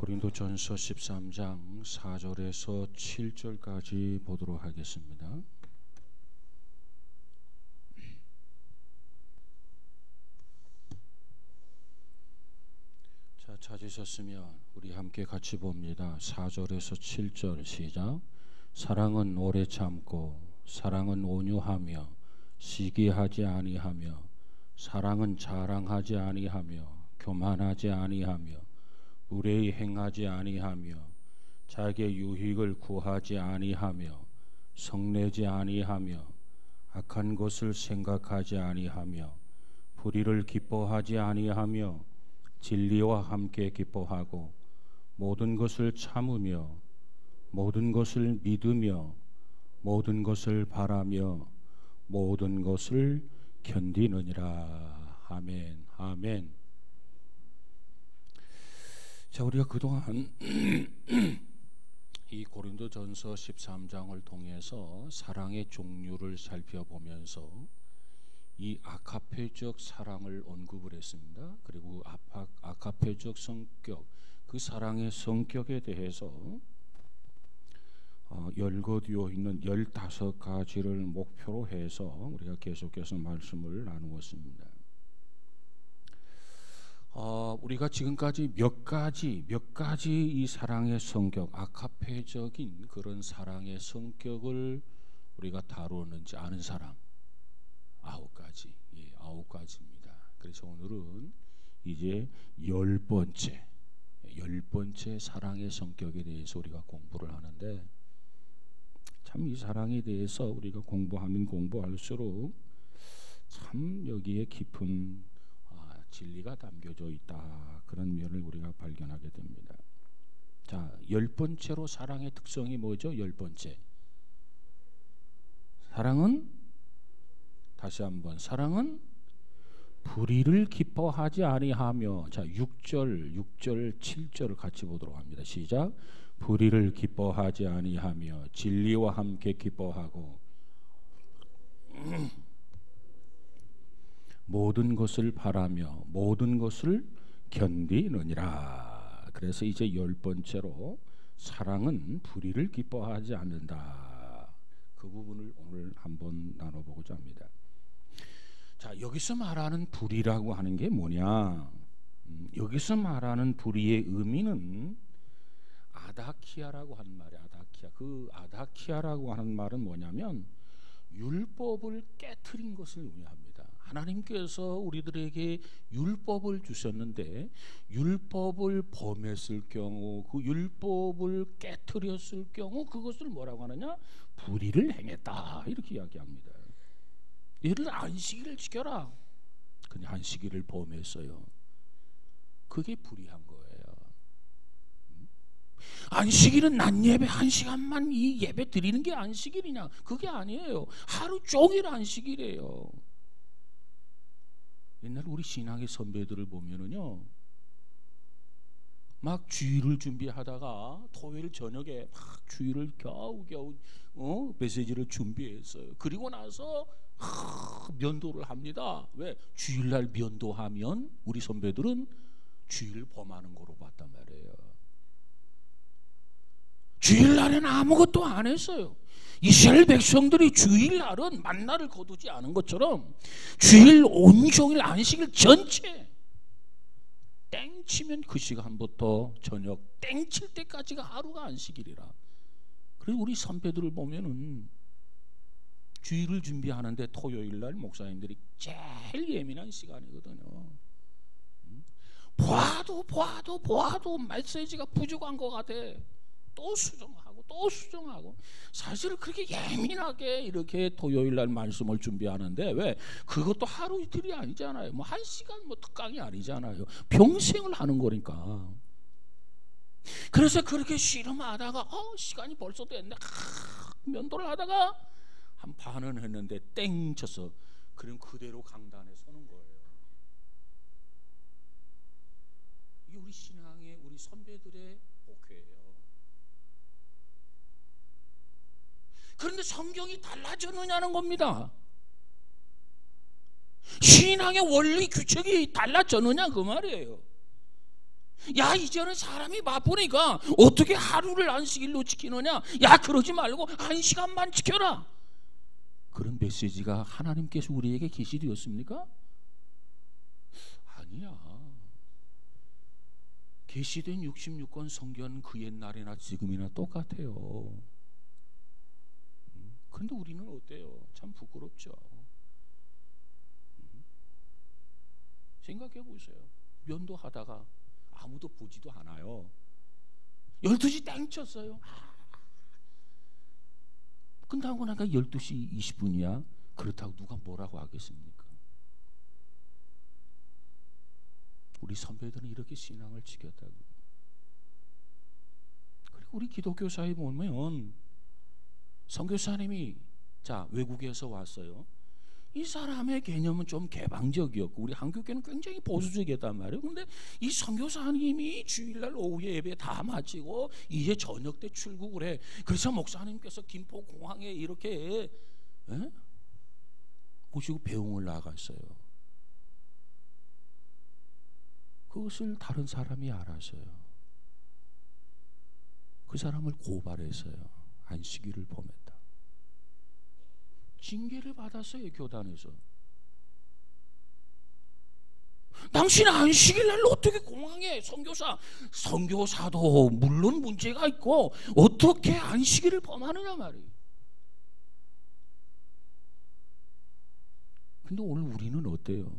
고린도전서 13장 4절에서 7절까지 보도록 하겠습니다. 자, 찾으셨으면 우리 함께 같이 봅니다. 4절에서 7절 시작. 사랑은 오래 참고 사랑은 온유하며 시기하지 아니하며 사랑은 자랑하지 아니하며 교만하지 아니하며 무례히 행하지 아니하며 자기의 유익을 구하지 아니하며 성내지 아니하며 악한 것을 생각하지 아니하며 불의를 기뻐하지 아니하며 진리와 함께 기뻐하고 모든 것을 참으며 모든 것을 믿으며 모든 것을 바라며 모든 것을 견디느니라. 아멘. 아멘. 자, 우리가 그동안 이 고린도전서 13장을 통해서 사랑의 종류를 살펴보면서 이 아가페적 사랑을 언급을 했습니다. 그리고 아가페적 성격, 그 사랑의 성격에 대해서 열거되어 있는 15가지를 목표로 해서 우리가 계속해서 말씀을 나누었습니다. 우리가 지금까지 몇 가지 이 사랑의 성격, 아가페적인 그런 사랑의 성격을 우리가 다루었는지 아는 사람 9가지, 9가지입니다. 그래서 오늘은 이제 10번째 사랑의 성격에 대해서 우리가 공부를 하는데, 참 이 사랑에 대해서 우리가 공부하면 공부할수록 참 여기에 깊은 진리가 담겨져 있다, 그런 면을 우리가 발견하게 됩니다. 자, 10번째로 사랑의 특성이 뭐죠? 10번째, 사랑은, 다시 한번, 사랑은 불의를 기뻐하지 아니하며, 자 6절 7절을 같이 보도록 합니다. 시작. 불의를 기뻐하지 아니하며 진리와 함께 기뻐하고 모든 것을 바라며 모든 것을 견디느니라. 그래서 이제 10번째로 사랑은 불의를 기뻐하지 않는다, 그 부분을 오늘 한번 나눠보고자 합니다. 자, 여기서 말하는 불의라고 하는 게 뭐냐? 여기서 말하는 불의의 의미는 아다키아라고 하는 말이에요. 아다키아. 그 아다키아라고 하는 말은 뭐냐면 율법을 깨트린 것을 의미합니다. 하나님께서 우리들에게 율법을 주셨는데 율법을 범했을 경우, 그 율법을 깨트렸을 경우 그것을 뭐라고 하느냐? 불의를 행했다, 이렇게 이야기합니다. 예를 들어 안식일을 지켜라, 그냥 안식일을 범했어요. 그게 불의한 거예요. 안식일은 낮 예배 1시간만 이 예배 드리는 게 안식일이냐? 그게 아니에요. 하루 종일 안식일이에요. 옛날 우리 신앙의 선배들을 보면은요, 막 주일을 준비하다가 토요일 저녁에 막 주일을 겨우겨우 메시지를 준비했어요. 그리고 나서 면도를 합니다. 왜? 주일날 면도하면 우리 선배들은 주일 범하는 거로 봤단 말이에요. 주일날에는 아무것도 안 했어요. 이스라엘 백성들이 주일날은 만나를 거두지 않은 것처럼 주일 온종일 안식일 전체 땡치면 그 시간부터 저녁 땡칠 때까지가 하루가 안식일이라. 그래서 우리 선배들을 보면은 주일을 준비하는데 토요일날 목사님들이 제일 예민한 시간이거든요. 보아도 메시지가 부족한 것 같아. 또 수정하고 사실 그렇게 예민하게 이렇게 토요일날 말씀을 준비하는데, 왜? 그것도 하루 이틀이 아니잖아요. 뭐 1시간 특강이 아니잖아요. 평생을 하는 거니까. 그래서 그렇게 씨름하다가 시간이 벌써 됐네, 면도를 하다가 한 반은 했는데 땡 쳐서 그럼 그대로 강단에 서는 거예요. 이게 우리 신앙의 우리 선배들의 목회예요. 그런데 성경이 달라졌느냐는 겁니다. 신앙의 원리 규칙이 달라졌느냐 그 말이에요. 야, 이제는 사람이 바쁘니까 어떻게 하루를 안식일로 지키느냐? 야, 그러지 말고 한 시간만 지켜라. 그런 메시지가 하나님께서 우리에게 계시되었습니까? 아니야. 계시된 66권 성경 그 옛날이나 지금이나 똑같아요. 그런데 우리는 어때요? 참 부끄럽죠. 생각해 보세요. 면도하다가 아무도 보지도 않아요. 12시 땡 쳤어요. 끝나고 나니까 12시 20분이야. 그렇다고 누가 뭐라고 하겠습니까? 우리 선배들은 이렇게 신앙을 지켰다고. 그리고 우리 기독교사에 보면 선교사님이 자 외국에서 왔어요. 이 사람의 개념은 좀 개방적이었고 우리 한국교회는 굉장히 보수적이었단 말이에요. 그런데 이 선교사님이 주일날 오후에 예배 다 마치고 이제 저녁 때 출국을 해. 그래서 목사님께서 김포공항에 이렇게 모시고 배웅을 나갔어요. 그것을 다른 사람이 알았어요. 그 사람을 고발했어요. 안식일을 범했다. 징계를 받았어요. 교단에서. 당신 안식일날 어떻게 공항에 선교사도 물론 문제가 있고 어떻게 안식일을 범하느냐 말이에요. 근데 오늘 우리는 어때요?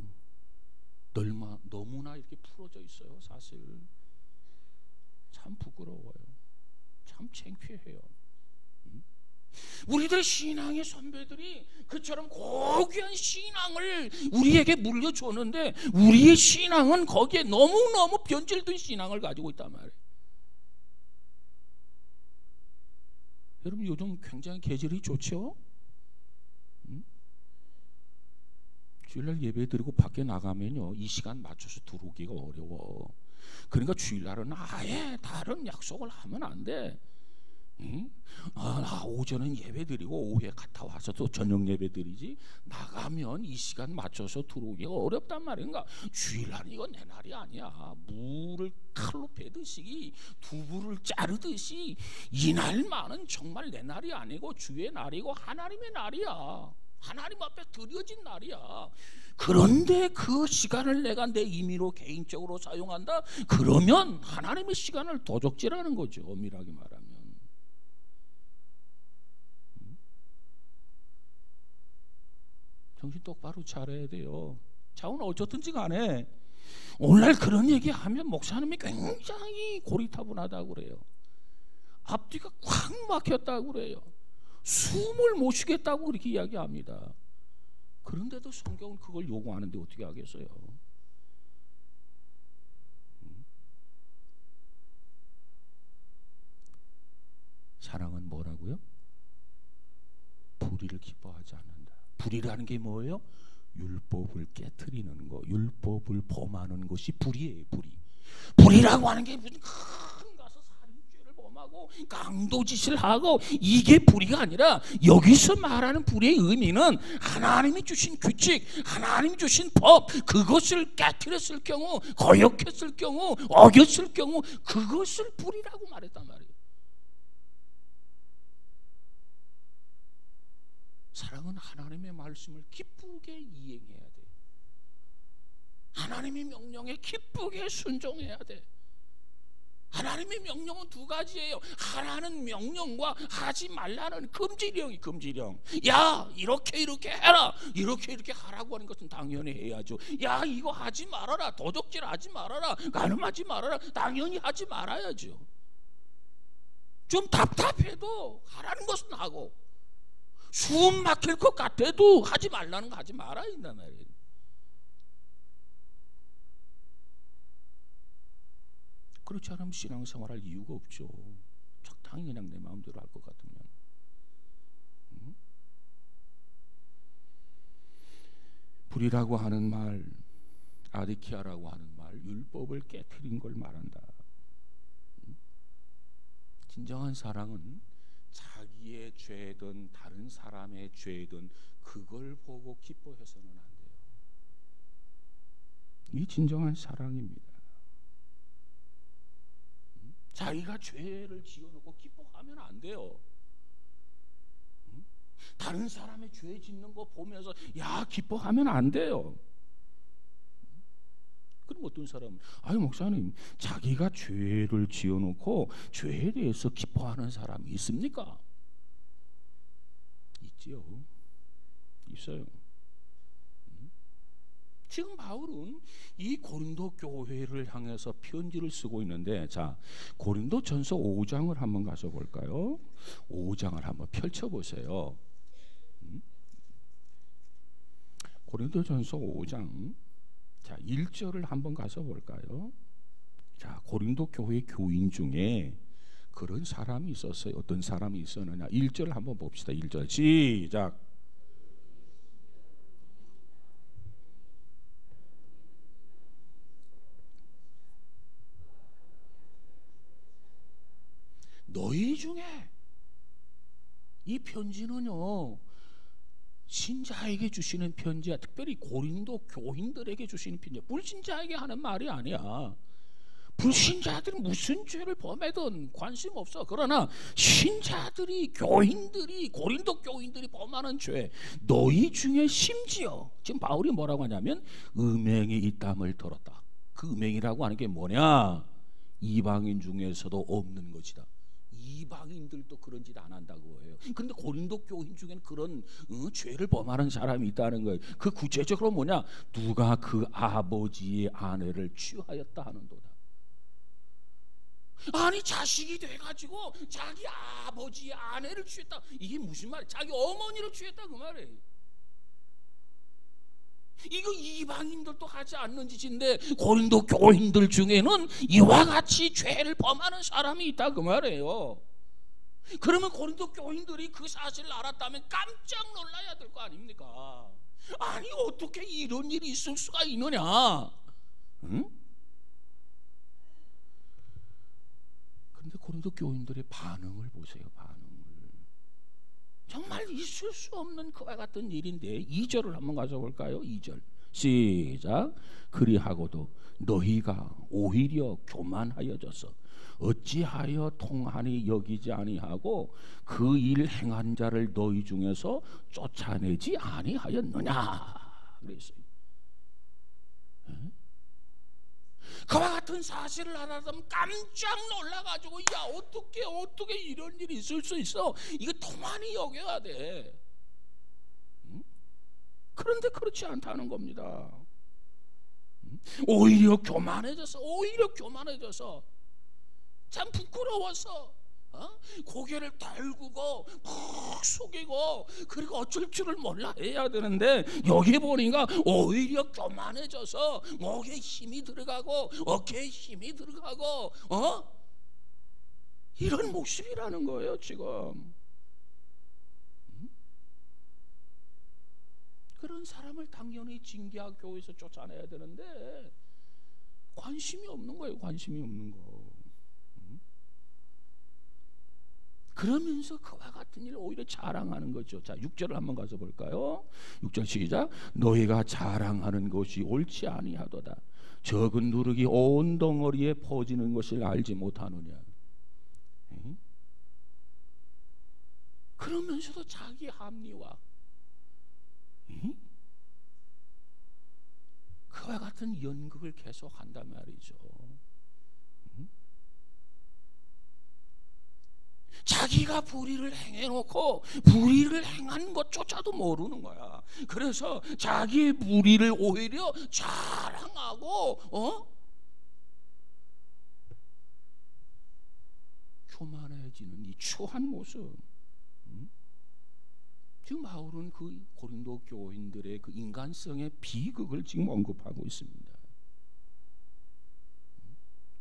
너무나 이렇게 풀어져 있어요. 사실 참 부끄러워요. 참 창피해요. 우리들 신앙의 선배들이 그처럼 고귀한 신앙을 우리에게 물려줬는데 우리의 신앙은 거기에 너무너무 변질된 신앙을 가지고 있단 말이에요. 여러분 요즘 굉장히 계절이 좋죠? 주일날 예배 드리고 밖에 나가면요 이 시간 맞춰서 들어오기가 어려워. 그러니까 주일날은 아예 다른 약속을 하면 안 돼. 오전은 예배 드리고 오후에 갔다 와서 또 저녁 예배 드리지 나가면 이 시간 맞춰서 들어오기가 어렵단 말인가. 주일날은 이건 내 날이 아니야. 무를 칼로 베듯이 두부를 자르듯이 이 날만은 정말 내 날이 아니고 주의 날이고 하나님의 날이야. 하나님 앞에 드려진 날이야. 그런데 그 시간을 내가 내 임의로 개인적으로 사용한다? 그러면 하나님의 시간을 도적질하는 거죠. 엄밀하게 말하면. 정신 똑바로 차려야 돼요. 자, 오늘 어쨌든지 간에 오늘날 그런 얘기하면 목사님이 굉장히 고리타분하다고 그래요. 앞뒤가 꽉 막혔다고 그래요. 숨을 못 쉬겠다고 그렇게 이야기합니다. 그런데도 성경은 그걸 요구하는데 어떻게 하겠어요? 사랑은 뭐라고요? 불의를 기뻐하지 않는다. 불의라는 게 뭐예요? 율법을 깨트리는 거, 율법을 범하는 것이 불의예요. 불의라고 하는 게 무슨 큰 가서 살인죄를 범하고 강도짓을 하고 이게 불의가 아니라 여기서 말하는 불의의 의미는 하나님이 주신 규칙, 하나님이 주신 법 그것을 깨트렸을 경우, 거역했을 경우, 어겼을 경우 그것을 불의라고 말했단 말이에요. 사랑은 하나님의 말씀을 기쁘게 이행해야 돼. 하나님의 명령에 기쁘게 순종해야 돼. 하나님의 명령은 두 가지예요. 하라는 명령과 하지 말라는 금지령. 야, 이렇게 해라. 이렇게 하라고 하는 것은 당연히 해야죠. 야, 이거 하지 말아라. 도적질 하지 말아라. 간음하지 말아라. 당연히 하지 말아야죠. 좀 답답해도 하라는 것은 하고 숨 막힐 것 같아도 하지 말라는 거 하지 말아야 된단 말이에요. 그렇지 않으면 신앙생활할 이유가 없죠. 적당히 그냥 내 마음대로 할 것 같으면. 불이라고 하는 말, 아디키아라고 하는 말, 율법을 깨트린 걸 말한다. 진정한 사랑은 자기의 죄든 다른 사람의 죄든 그걸 보고 기뻐해서는 안 돼요. 이 진정한 사랑입니다. 자기가 죄를 지어놓고 기뻐하면 안 돼요. 다른 사람의 죄 짓는 거 보면서 야 기뻐하면 안 돼요. 그럼 어떤 사람은 아유 목사님 자기가 죄를 지어놓고 죄에 대해서 기뻐하는 사람이 있습니까? 있지요. 있어요. 지금 바울은 이 고린도 교회를 향해서 편지를 쓰고 있는데, 자 고린도전서 5장을 한번 가서 볼까요? 5장을 한번 펼쳐보세요. 고린도전서 5장 자 1절을 한번 가서 볼까요? 자 고린도 교회 교인 중에 그런 사람이 있었어요. 어떤 사람이 있었느냐? 1절 한번 봅시다. 1절 시작. 너희 중에 이 편지는요 신자에게 주시는 편지야. 특별히 고린도 교인들에게 주시는 편지야. 불신자에게 하는 말이 아니야. 불신자들이 무슨 죄를 범해든 관심 없어. 그러나 신자들이 교인들이 고린도 교인들이 범하는 죄 너희 중에 심지어 지금 바울이 뭐라고 하냐면 음행이 있담을 들었다. 그 음행이라고 하는 게 뭐냐? 이방인 중에서도 없는 것이다. 이방인들도 그런 짓 안 한다고 해요. 그런데 고린도 교인 중에는 그런 죄를 범하는 사람이 있다는 거예요. 그 구체적으로 뭐냐? 누가 그 아버지의 아내를 취하였다 하는도다. 아니 자식이 돼가지고 자기 아버지의 아내를 취했다. 이게 무슨 말이야? 자기 어머니를 취했다 그 말이에요. 이거 이방인들도 하지 않는 짓인데 고린도 교인들 중에는 이와 같이 죄를 범하는 사람이 있다 그 말이에요. 그러면 고린도 교인들이 그 사실을 알았다면 깜짝 놀라야 될 거 아닙니까? 아니 어떻게 이런 일이 있을 수가 있느냐? 응? 그런데 고린도 교인들의 반응을 보세요. 반응을 정말 있을 수 없는 그와 같은 일인데 2절을 한번 가져볼까요? 2절 시작. 그리하고도 너희가 오히려 교만하여져서 어찌하여 통하니 여기지 아니하고 그 일 행한 자를 너희 중에서 쫓아내지 아니하였느냐 그랬어요. 그와 같은 사실을 알아서 깜짝 놀라가지고 야 어떻게 이런 일이 있을 수 있어? 이거 통한이 여겨야 돼. 그런데 그렇지 않다는 겁니다. 오히려 교만해져서 참 부끄러워서 고개를 떨구고 푹 숙이고 그리고 어쩔 줄을 몰라 해야 되는데 여기 보니까 오히려 교만해져서 목에 힘이 들어가고 어깨에 힘이 들어가고 이런 모습이라는 거예요 지금. 그런 사람을 당연히 징계하고 교회에서 쫓아내야 되는데 관심이 없는 거예요. 관심이 없는 거. 그러면서 그와 같은 일을 오히려 자랑하는 거죠. 자 6절을 한번 가서 볼까요? 6절 시작. 너희가 자랑하는 것이 옳지 아니하도다. 적은 누룩이 온 덩어리에 퍼지는 것을 알지 못하느냐. 그러면서도 자기 합리화 그와 같은 연극을 계속한단 말이죠. 자기가 불의를 행해놓고 불의를 행한 것조차도 모르는 거야. 그래서 자기의 불의를 오히려 자랑하고 교만해지는 이 추한 모습. 지금 바울은 그 고린도 교인들의 그 인간성의 비극을 지금 언급하고 있습니다.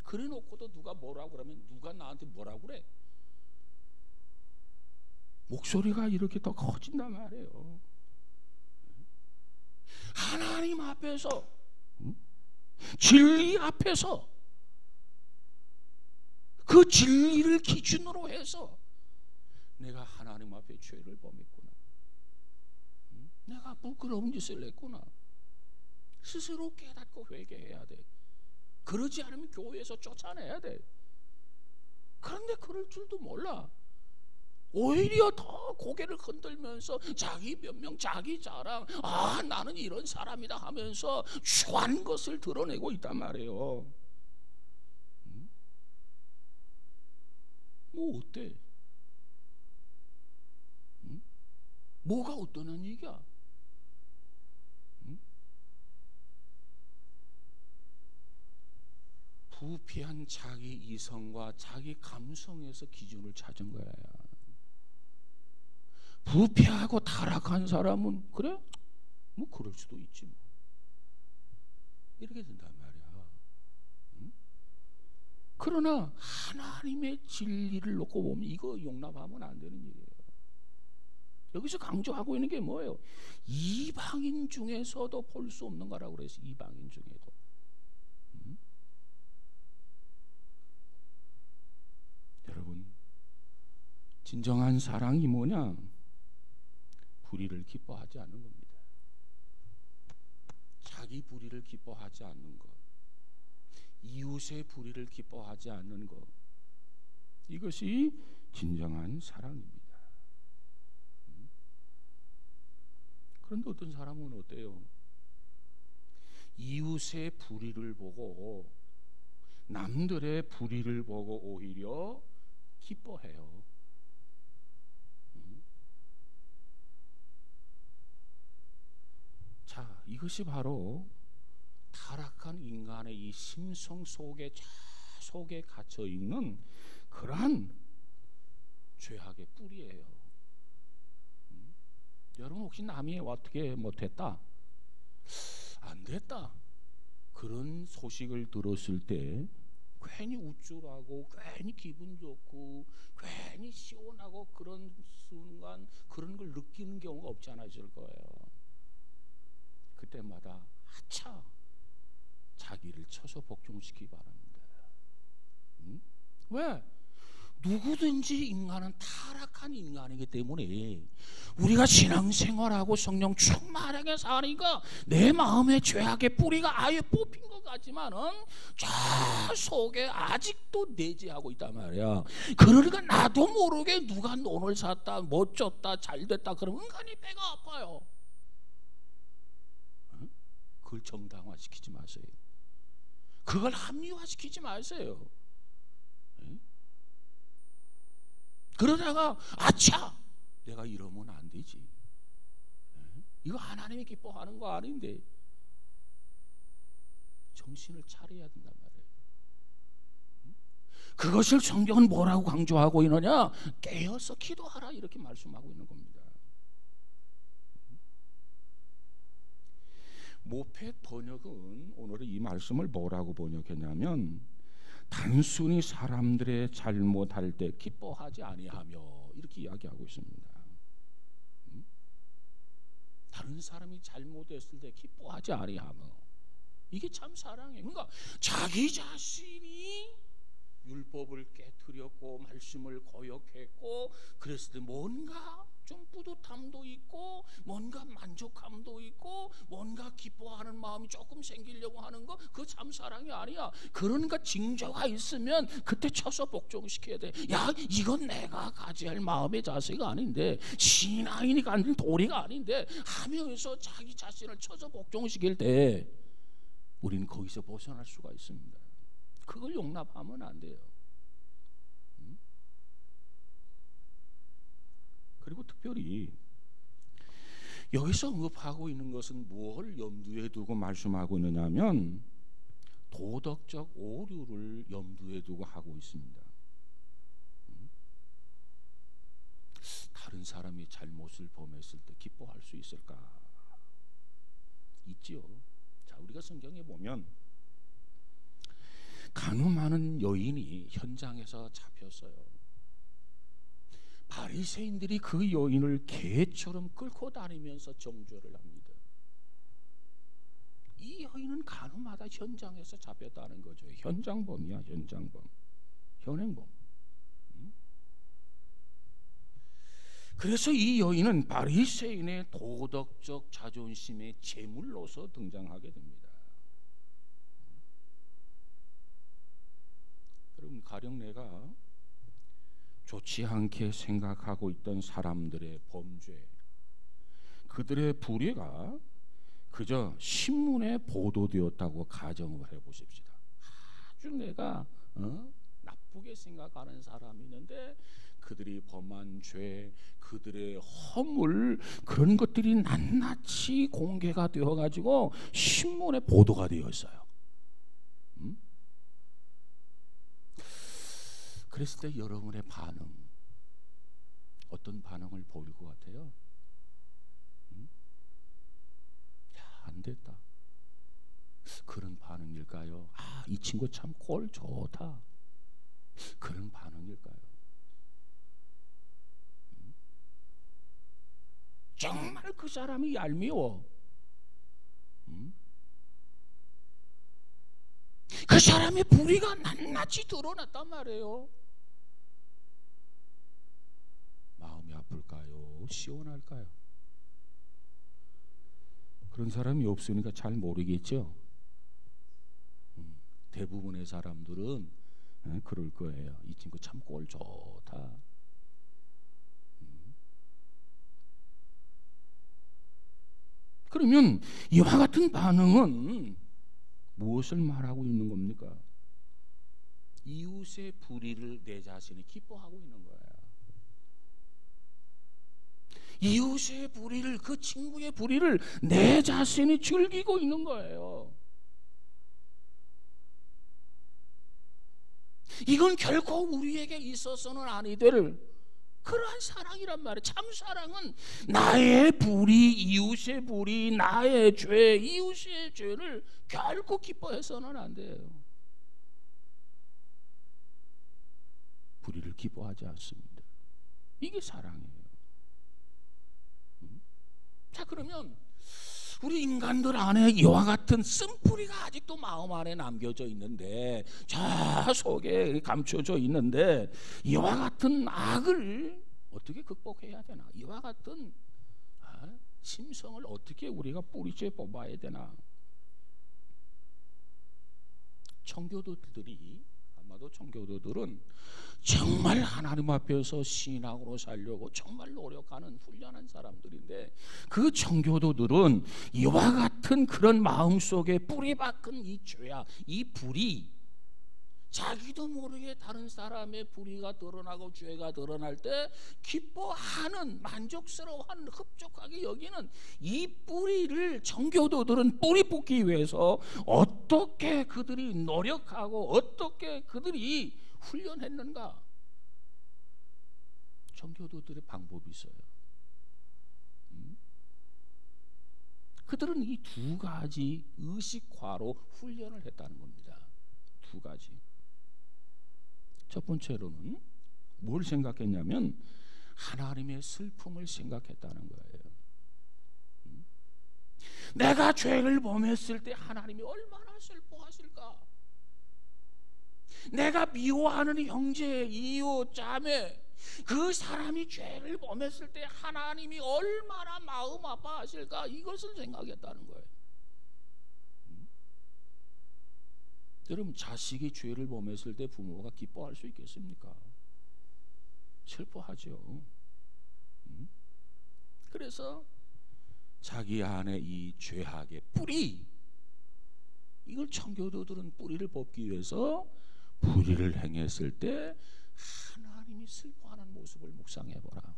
그래놓고도 누가 뭐라고 그러면 누가 나한테 뭐라고 그래? 목소리가 이렇게 더 커진단 말이에요. 하나님 앞에서 진리 앞에서 그 진리를 기준으로 해서 내가 하나님 앞에 죄를 범했구나, 내가 부끄러운 짓을 했구나, 스스로 깨닫고 회개해야 돼. 그러지 않으면 교회에서 쫓아내야 돼. 그런데 그럴 줄도 몰라. 오히려 더 고개를 흔들면서 자기 변명, 자기 자랑, 아 나는 이런 사람이다 하면서 추한 것을 드러내고 있단 말이에요. 뭐 어때? 뭐가 어떠냐는 얘기야? 부패한 자기 이성과 자기 감성에서 기준을 찾은 거야. 부패하고 타락한 사람은 그래? 뭐 그럴 수도 있지 뭐. 이렇게 된단 말이야. 그러나 하나님의 진리를 놓고 보면 이거 용납하면 안 되는 일이에요. 여기서 강조하고 있는 게 뭐예요? 이방인 중에서도 볼 수 없는 거라고 그래서 이방인 중에도. 여러분, 진정한 사랑이 뭐냐? 불의를 기뻐하지 않는 겁니다. 자기 불의를 기뻐하지 않는 것, 이웃의 불의를 기뻐하지 않는 것, 이것이 진정한 사랑입니다. 그런데 어떤 사람은 어때요? 이웃의 불의를 보고 남들의 불의를 보고 오히려 기뻐해요. 자, 이것이 바로 타락한 인간의 이 심성 속에 갇혀 있는 그러한 죄악의 뿌리예요. 여러분 혹시 남이 어떻게 뭐 됐다, 안 됐다 그런 소식을 들었을 때 괜히 우쭐하고 괜히 기분 좋고 괜히 시원하고 그런 순간 그런 걸 느끼는 경우가 없지 않아 있을 거예요. 그때마다 아차 자기를 쳐서 복종시키기 바랍니다. 왜? 누구든지 인간은 타락한 인간이기 때문에 우리가 신앙생활하고 성령 충만하게 사니까 내 마음의 죄악의 뿌리가 아예 뽑힌 것 같지만은 저 속에 아직도 내재하고 있단 말이야. 그러니까 나도 모르게 누가 돈을 샀다, 멋졌다, 잘됐다 그러면 은근히 배가 아파요. 그걸 정당화시키지 마세요. 그걸 합리화시키지 마세요. 그러다가 아차 내가 이러면 안 되지. 이거 하나님이 기뻐하는 거 아닌데 정신을 차려야 된단 말이에요. 그것을 성경은 뭐라고 강조하고 있느냐? 깨어서 기도하라 이렇게 말씀하고 있는 겁니다. 모펫 번역은 오늘의 이 말씀을 뭐라고 번역했냐면 단순히 사람들의 잘못할 때 기뻐하지 아니하며 이렇게 이야기하고 있습니다. 다른 사람이 잘못했을 때 기뻐하지 아니하며, 이게 참 사랑이에요. 그러니까 자기 자신이 율법을 깨뜨렸고 말씀을 거역했고 그랬을 때 뭔가 좀 뿌듯함도 있고 뭔가 만족감도 있고 뭔가 기뻐하는 마음이 조금 생기려고 하는 거, 그거 참 사랑이 아니야. 그러니까 징조가 있으면 그때 쳐서 복종시켜야 돼. 야 이건 내가 가져야 할 마음의 자세가 아닌데, 신앙이니까 아닌 도리가 아닌데 하면서 자기 자신을 쳐서 복종시킬 때 우리는 거기서 벗어날 수가 있습니다. 그걸 용납하면 안 돼요. 그리고 특별히 여기서 언급하고 있는 것은 무엇을 염두에 두고 말씀하고 있느냐면 도덕적 오류를 염두에 두고 하고 있습니다. 다른 사람이 잘못을 범했을 때 기뻐할 수 있을까? 있지요. 자, 우리가 성경에 보면 간음하는 여인이 현장에서 잡혔어요. 바리새인들이 그 여인을 개처럼 끌고 다니면서 정죄를 합니다. 이 여인은 간음하다 현장에서 잡혔다는 거죠. 현장범이야, 현장범, 현행범. 그래서 이 여인은 바리새인의 도덕적 자존심의 제물로서 등장하게 됩니다. 여러분, 가령 내가 좋지 않게 생각하고 있던 사람들의 범죄, 그들의 불의가 그저 신문에 보도되었다고 가정을 해보십시다. 아주 내가 나쁘게 생각하는 사람이 있는데 그들이 범한 죄, 그들의 허물, 그런 것들이 낱낱이 공개가 되어가지고 신문에 보도가 되어 있어요. 그랬을 때 여러분의 반응, 어떤 반응을 보일 것 같아요? 야, 안 됐다, 그런 반응일까요? 아, 이 친구 참 꼴 좋다, 그런 반응일까요? 정말 그 사람이 얄미워, 그 사람의 불의가 낱낱이 드러났단 말이에요. 마음이 아플까요? 시원할까요? 그런 사람이 없으니까 잘 모르겠죠. 대부분의 사람들은 그럴 거예요. 이 친구 참 꼴 좋다. 그러면 이와 같은 반응은 무엇을 말하고 있는 겁니까? 이웃의 불의를 내 자신이 기뻐하고 있는 거예요. 이웃의 불의를, 그 친구의 불의를 내 자신이 즐기고 있는 거예요. 이건 결코 우리에게 있어서는 아니 될 그러한 사랑이란 말이에요. 참 사랑은 나의 불의, 이웃의 불의, 나의 죄, 이웃의 죄를 결코 기뻐해서는 안 돼요. 불의를 기뻐하지 않습니다. 이게 사랑이에요. 자, 그러면 우리 인간들 안에 이와 같은 쓴뿌리가 아직도 마음 안에 남겨져 있는데, 저 속에 감춰져 있는데, 이와 같은 악을 어떻게 극복해야 되나? 이와 같은 심성을 어떻게 우리가 뿌리째 뽑아야 되나? 청교도들이, 아마도 청교도들은 정말 하나님 앞에서 신앙으로 살려고 정말 노력하는 훈련한 사람들인데, 그 청교도들은 이와 같은 그런 마음속에 뿌리 박은 이 죄악, 이 불의, 자기도 모르게 다른 사람의 불의가 드러나고 죄가 드러날 때 기뻐하는, 만족스러워하는, 흡족하게 여기는 이 뿌리를 청교도들은 뿌리 뽑기 위해서 어떻게 그들이 노력하고 어떻게 그들이 훈련했는가? 청교도들의 방법이 있어요. 그들은 이 두 가지 의식화로 훈련을 했다는 겁니다. 두 가지. 첫 번째로는 뭘 생각했냐면 하나님의 슬픔을 생각했다는 거예요. 내가 죄를 범했을 때 하나님이 얼마나 슬퍼하실까? 내가 미워하는 형제, 이웃, 자매, 그 사람이 죄를 범했을 때 하나님이 얼마나 마음 아파하실까? 이것을 생각했다는 거예요. 여러분, 자식이 죄를 범했을 때 부모가 기뻐할 수 있겠습니까? 슬퍼하죠. 그래서 자기 안에 이 죄악의 뿌리, 이걸 청교도들은 뿌리를 뽑기 위해서 불의를 행했을 때 하나님이 슬퍼하는 모습을 묵상해보라.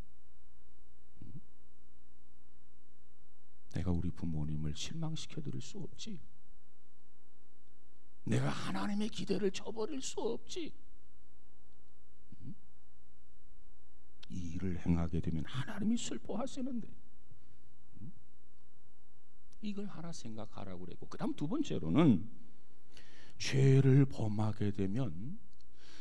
내가 우리 부모님을 실망시켜드릴 수 없지. 내가 하나님의 기대를 저버릴 수 없지. 이 일을 행하게 되면 하나님이 슬퍼하시는데, 이걸 하나 생각하라고 그랬고, 그 다음 두 번째로는 죄를 범하게 되면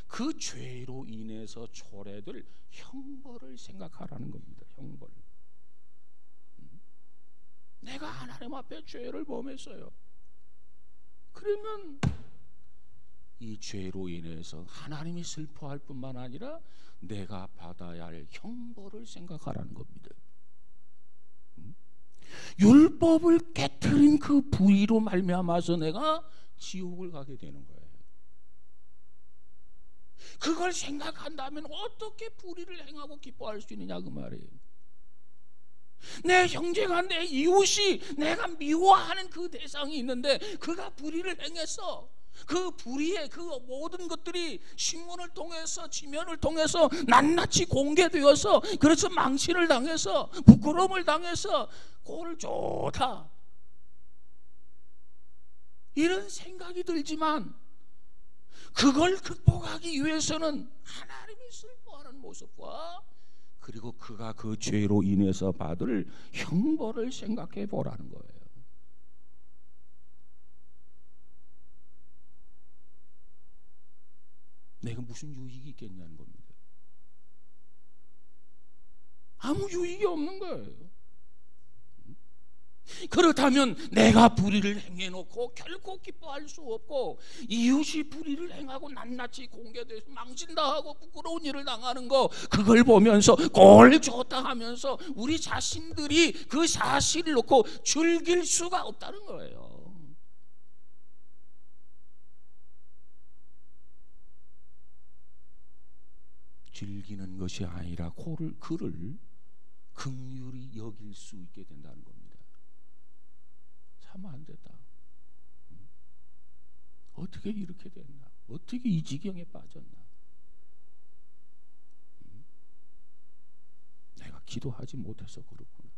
그 죄로 인해서 초래될 형벌을 생각하라는 겁니다. 형벌. 내가 하나님 앞에 죄를 범했어요. 그러면 이 죄로 인해서 하나님이 슬퍼할 뿐만 아니라 내가 받아야 할 형벌을 생각하라는 겁니다. 율법을 깨트린 그 불의로 말미암아서 내가 지옥을 가게 되는 거예요. 그걸 생각한다면 어떻게 불의를 행하고 기뻐할 수 있느냐 그 말이에요. 내 형제가, 내 이웃이 내가 미워하는 그 대상이 있는데 그가 불의를 행했어. 그 불의의 그 모든 것들이 신문을 통해서, 지면을 통해서 낱낱이 공개되어서, 그래서 망신을 당해서, 부끄러움을 당해서 꼴 좋다 이런 생각이 들지만, 그걸 극복하기 위해서는 하나님이 슬퍼하는 모습과, 그리고 그가 그 죄로 인해서 받을 형벌을 생각해 보라는 거예요. 내가 무슨 유익이 있겠냐는 겁니다. 아무 유익이 없는 거예요. 그렇다면 내가 불의를 행해놓고 결코 기뻐할 수 없고, 이웃이 불의를 행하고 낱낱이 공개돼서 망신당하고 부끄러운 일을 당하는 거, 그걸 보면서 꼴 좋다 하면서 우리 자신들이 그 사실을 놓고 즐길 수가 없다는 거예요. 즐기는 것이 아니라 그를 긍휼히 여길 수 있게 된다는 겁니다. 참 안 됐다. 어떻게 이렇게 됐나? 어떻게 이 지경에 빠졌나? 내가 기도하지 못해서 그렇구나.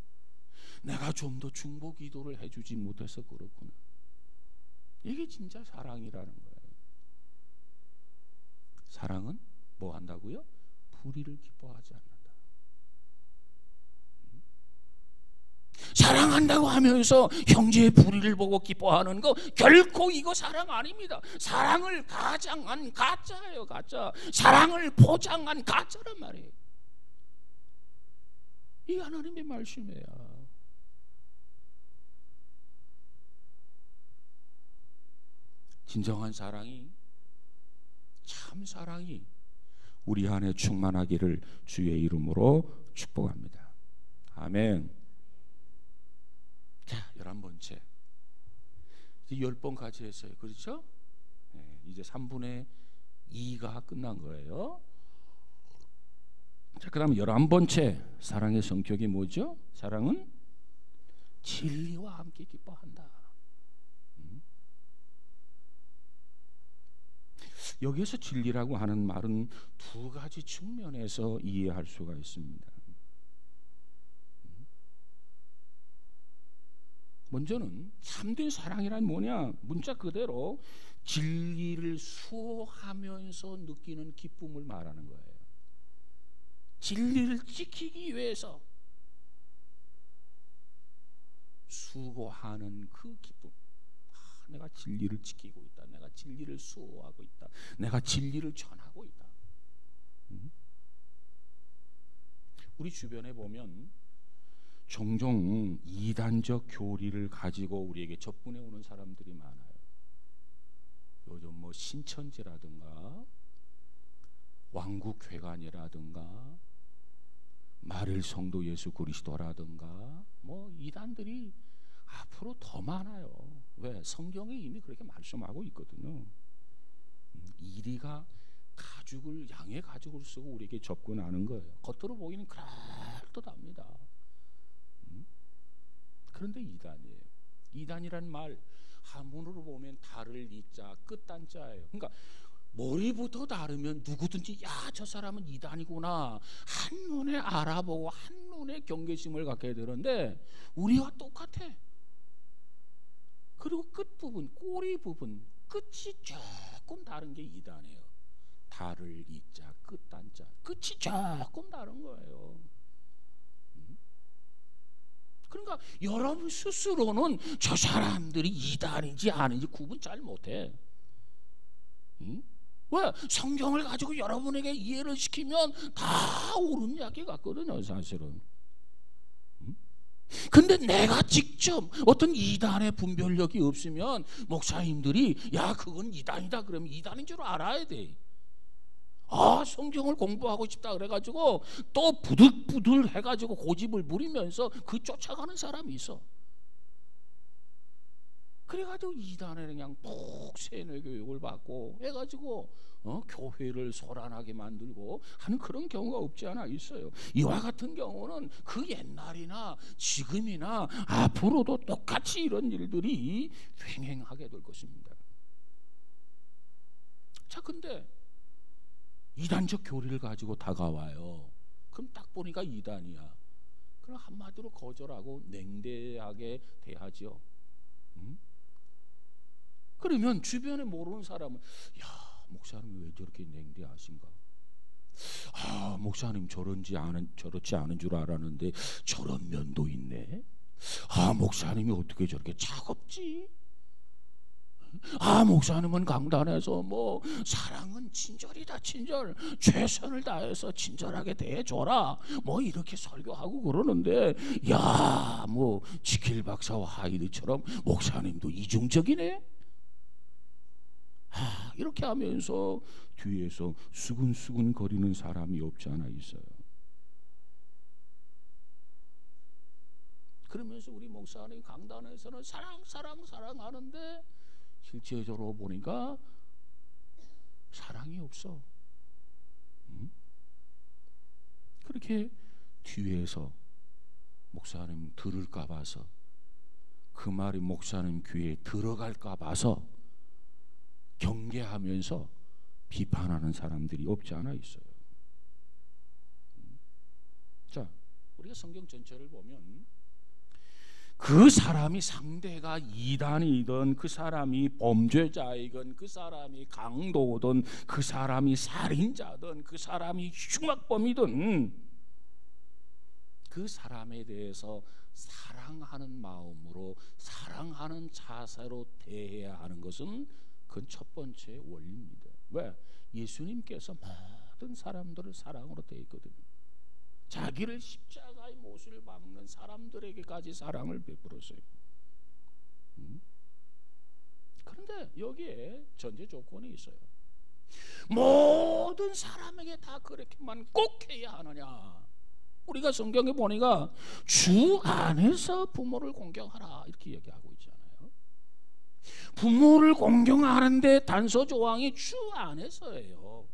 내가 좀 더 중보 기도를 해주지 못해서 그렇구나. 이게 진짜 사랑이라는 거예요. 사랑은 뭐 한다고요? 불의를 기뻐하지 않는다. 사랑한다고 하면서 형제의 불의를 보고 기뻐하는 거, 결코 이거 사랑 아닙니다. 사랑을 가장한 가짜예요, 가짜. 사랑을 포장한 가짜란 말이에요. 이 하나님의 말씀이에요. 진정한 사랑이, 참 사랑이 우리 안에 충만하기를 주의 이름으로 축복합니다. 아멘. 자, 11번째. 이제 10번 같이 했어요. 그렇죠? 네, 이제 3분의 2가 끝난 거예요. 자, 그 다음 11번째. 사랑의 성격이 뭐죠? 사랑은 진리와 함께 기뻐한다. 여기에서 진리라고 하는 말은 두 가지 측면에서 이해할 수가 있습니다. 먼저는 참된 사랑이란 뭐냐? 문자 그대로 진리를 수호하면서 느끼는 기쁨을 말하는 거예요. 진리를 지키기 위해서 수고하는 그 기쁨. 내가 진리를 지키고 있다. 내가 진리를 수호하고 있다. 내가 진리를 전하고 있다. 우리 주변에 보면 종종 이단적 교리를 가지고 우리에게 접근해 오는 사람들이 많아요. 요즘 뭐 신천지라든가 왕국회관이라든가 마릴 성도 예수 그리스도라든가 뭐 이단들이 앞으로 더 많아요. 왜? 성경이 이미 그렇게 말씀하고 있거든요. 이리가 가죽을, 양의 가죽을 쓰고 우리에게 접근하는 거예요. 겉으로 보기는 그럴듯합니다. 그런데 이단이에요. 이단이란 말 한문으로 보면 달을 이자 끝단자예요. 그러니까 머리부터 다르면 누구든지 야, 저 사람은 이단이구나 한눈에 알아보고 한눈에 경계심을 갖게 되는데, 우리와 똑같아. 그리고 끝부분, 꼬리 부분, 끝이 조금 다른 게 이단이에요. 달을 이자 끝단자, 끝이 조금 다른 거예요. 그러니까 여러분 스스로는 저 사람들이 이단인지 아닌지 구분 잘 못해. 왜? 성경을 가지고 여러분에게 이해를 시키면 다 옳은 이야기 같거든요, 사실은. 근데 내가 직접 어떤 이단의 분별력이 없으면 목사님들이 야, 그건 이단이다 그러면 이단인 줄 알아야 돼. 아, 성경을 공부하고 싶다 그래가지고 또 부들부들 해가지고 고집을 부리면서 그 쫓아가는 사람이 있어. 그래가지고 이단에 그냥 푹 세뇌 교육을 받고 해가지고 교회를 소란하게 만들고 하는 그런 경우가 없지 않아 있어요. 이와 같은 경우는 그 옛날이나 지금이나 앞으로도 똑같이 이런 일들이 횡행하게 될 것입니다. 자, 근데 이단적 교리를 가지고 다가와요. 그럼 딱 보니까 이단이야. 그럼 한마디로 거절하고 냉대하게 대하죠. 그러면 주변에 모르는 사람은 야, 목사님 왜 저렇게 냉대하신가? 아, 목사님 저렇지 않은 줄 알았는데 저런 면도 있네. 아, 목사님이 어떻게 저렇게 차갑지? 아, 목사님은 강단에서 뭐 사랑은 친절이다, 친절, 최선을 다해서 친절하게 대해줘라, 뭐 이렇게 설교하고 그러는데, 야, 뭐 지킬 박사와 하이드처럼 목사님도 이중적이네. 아, 이렇게 하면서 뒤에서 수근수근 거리는 사람이 없지 않아 있어요. 그러면서 우리 목사님 강단에서는 사랑 하는데 실제적으로 보니까 사랑이 없어. 그렇게 뒤에서 목사님 들을까 봐서, 그 말이 목사님 귀에 들어갈까 봐서 경계하면서 비판하는 사람들이 없지 않아 있어요. 자, 우리가 성경 전체를 보면 그 사람이 상대가 이단이든, 그 사람이 범죄자이든, 그 사람이 강도든, 그 사람이 살인자든, 그 사람이 흉악범이든, 그 사람에 대해서 사랑하는 마음으로, 사랑하는 자세로 대해야 하는 것은 그건 첫 번째 원리입니다. 왜? 예수님께서 모든 사람들을 사랑으로 대했거든요. 자기를 십자가의 못을 박는 사람들에게까지 사랑을 베풀었어요. 그런데 여기에 전제 조건이 있어요. 모든 사람에게 다 그렇게만 꼭 해야 하느냐? 우리가 성경에 보니까 주 안에서 부모를 공경하라 이렇게 얘기하고 있잖아요. 부모를 공경하는데 단서 조항이 주 안에서예요.